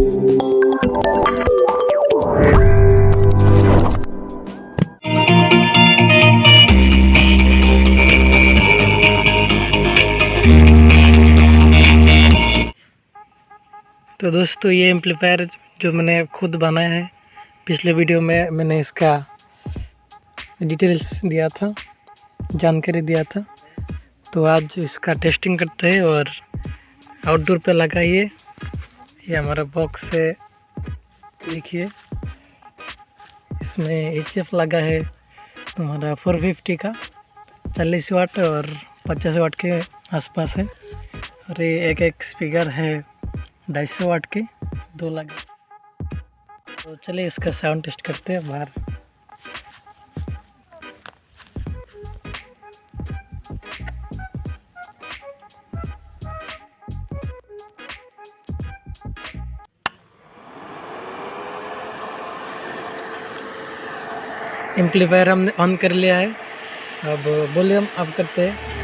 तो दोस्तों ये एम्पलीफायर जो मैंने खुद बनाया है, पिछले वीडियो में मैंने इसका डिटेल्स दिया था, जानकारी दिया था। तो आज इसका टेस्टिंग करते हैं और आउटडोर पे लगाइए। ये हमारा बॉक्स है, देखिए इसमें HF लगा है हमारा 450 का 40 वाट और 50 वाट के आसपास है। और ये एक स्पीकर है 250 वाट के, 2 लगे। तो चलिए इसका साउंड टेस्ट करते हैं बाहर। एम्पलीफायर हमने ऑन कर लिया है, अब वॉल्यूम अप करते हैं।